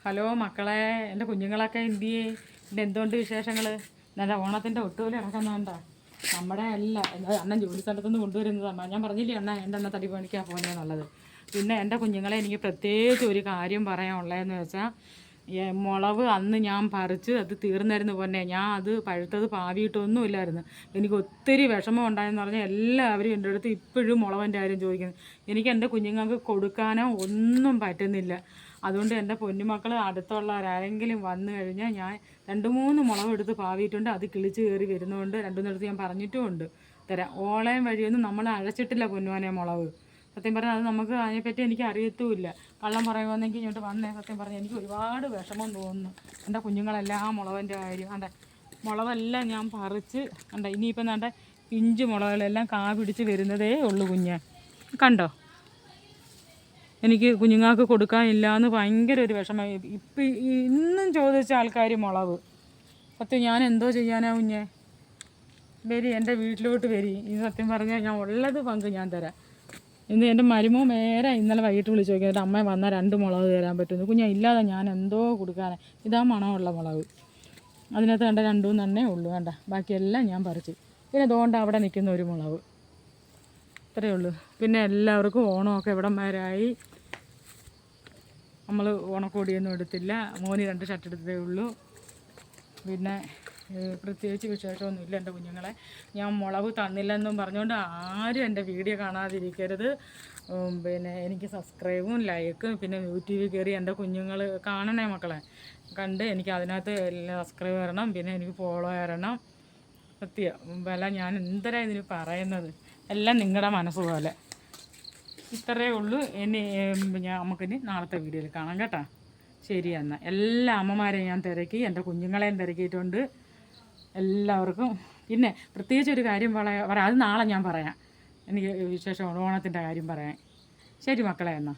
Hello മക്കളെ, എൻ്റെ കുഞ്ഞുങ്ങളൊക്കെ എന്തിയേ? എൻ്റെ എന്തുകൊണ്ട് വിശേഷങ്ങൾ? നല്ല ഓണത്തിൻ്റെ ഒട്ടുപോലെ ഇറക്കുന്നുണ്ടോ? നമ്മുടെ അല്ല അണ്ണൻ ജോലി സ്ഥലത്തുനിന്ന് കൊണ്ടുവരുന്നതാണ്. ഞാൻ പറഞ്ഞില്ലേ അണ്ണ എൻ്റെ അണ്ണ തടി പണിക്കാൻ പോകുന്നതെന്നുള്ളത്. പിന്നെ എൻ്റെ കുഞ്ഞുങ്ങളെ എനിക്ക് പ്രത്യേകിച്ച് ഒരു കാര്യം പറയാനുള്ളതെന്ന് വെച്ചാൽ, മുളക് അന്ന് ഞാൻ പറിച്ച് അത് തീർന്നായിരുന്നു പൊന്നെ. ഞാൻ അത് പഴുത്തത് പാവിയിട്ടൊന്നും ഇല്ലായിരുന്നു. എനിക്ക് ഒത്തിരി വിഷമം ഉണ്ടായെന്ന് പറഞ്ഞാൽ എല്ലാവരും എൻ്റെ അടുത്ത് ഇപ്പോഴും മുളകിൻ്റെ കാര്യം ചോദിക്കുന്നു. എനിക്ക് എൻ്റെ കുഞ്ഞുങ്ങൾക്ക് കൊടുക്കാനോ ഒന്നും പറ്റുന്നില്ല. അതുകൊണ്ട് എൻ്റെ പൊന്നുമക്കൾ അടുത്തുള്ളവരാരെങ്കിലും വന്നു കഴിഞ്ഞാൽ ഞാൻ 2-3 മുളക് എടുത്ത് പാവിയിട്ടുണ്ട്. അത് കിളിച്ച് കയറി വരുന്നതുകൊണ്ട് 2-3 ഞാൻ പറഞ്ഞിട്ടുമുണ്ട് തരാം. ഓളയും വഴിയൊന്നും നമ്മൾ അഴച്ചിട്ടില്ല പൊന്നുവാനെ മുളക്. സത്യം പറഞ്ഞാൽ അത് നമുക്ക് അതിനെപ്പറ്റി എനിക്ക് അറിയത്തുമില്ല. കള്ളം പറയുവാണെങ്കിൽ ഇങ്ങോട്ട് വന്നേ. സത്യം പറഞ്ഞാൽ എനിക്ക് ഒരുപാട് വിഷമം തോന്നുന്നു. എൻ്റെ കുഞ്ഞുങ്ങളെല്ലാം മുളകിൻ്റെ കാര്യം കണ്ടേ. മുളകെല്ലാം ഞാൻ പറിച്ച് കണ്ടേ. ഇനിയിപ്പം കണ്ടേ പിഞ്ച് മുളകളെല്ലാം കാ പിടിച്ച് വരുന്നതേ ഉള്ളൂ കുഞ്ഞ്. കണ്ടോ? എനിക്ക് കുഞ്ഞുങ്ങൾക്ക് കൊടുക്കാനില്ല ഭയങ്കര ഒരു വിഷമം. ഇപ്പം ഇന്നും ചോദിച്ച ആൾക്കാർ മുളക്. സത്യം ഞാൻ എന്തോ ചെയ്യാനാ കുഞ്ഞേ? വരി എൻ്റെ വീട്ടിലോട്ട് വരി. ഈ സത്യം പറഞ്ഞാൽ ഞാൻ ഉള്ളത് പങ്ക് ഞാൻ തരാം. ഇന്ന് എൻ്റെ മരുമോ നേരെ ഇന്നലെ വൈകിട്ട് വിളിച്ച് നോക്കിയിട്ട് അമ്മ വന്നാൽ 2 മുളക് തരാൻ പറ്റുന്നു. കുഞ്ഞാ ഇല്ലാതെ ഞാൻ എന്തോ കൊടുക്കാനാണ്. ഇതാ മണമുള്ള മുളക്. അതിനകത്ത് കണ്ട 2-3 ഉള്ളൂ. വേണ്ട ബാക്കിയെല്ലാം ഞാൻ പറിച്ചു. പിന്നെ അതുകൊണ്ട് അവിടെ നിൽക്കുന്ന ഒരു മുളക്. ഇത്രയേ ഉള്ളൂ. പിന്നെ എല്ലാവർക്കും ഓണമൊക്കെ ഇവിടം വരായി. നമ്മൾ ഓണക്കോടിയൊന്നും എടുത്തില്ല. മോന് 2 ഷർട്ട് എടുത്തതേ ഉള്ളൂ. പിന്നെ പ്രത്യേകിച്ച് വിശേഷമൊന്നുമില്ല. എൻ്റെ കുഞ്ഞുങ്ങളെ ഞാൻ മുളക് തന്നില്ലെന്നും പറഞ്ഞുകൊണ്ട് ആരും എൻ്റെ വീഡിയോ കാണാതിരിക്കരുത്. പിന്നെ എനിക്ക് സബ്സ്ക്രൈബും ലൈക്കും പിന്നെ യൂട്യൂബിൽ കയറി എൻ്റെ കുഞ്ഞുങ്ങൾ കാണണേ മക്കളെ. കണ്ട് എനിക്ക് അതിനകത്ത് സബ്സ്ക്രൈബ് തരണം. പിന്നെ എനിക്ക് ഫോളോ തരണം. സത്യം വില ഞാൻ എന്തരാ ഇതിന് പറയുന്നത്? എല്ലാം നിങ്ങളുടെ മനസ്സ് പോലെ. ഇത്രയേ ഉള്ളൂ. ഇനി നമുക്കിനി നാളത്തെ വീഡിയോയിൽ കാണാം കേട്ടോ. ശരി എന്നാൽ എല്ലാ അമ്മമാരെയും ഞാൻ തിരക്കി, എൻ്റെ കുഞ്ഞുങ്ങളെയും തിരക്കിയിട്ടുണ്ട്. എല്ലാവർക്കും പിന്നെ പ്രത്യേകിച്ച് ഒരു കാര്യം പറയാം. അത് നാളെ ഞാൻ പറയാം. എനിക്ക് വിശേഷം ഓണത്തിൻ്റെ കാര്യം പറയാം. ശരി മക്കളെ എന്നാൽ.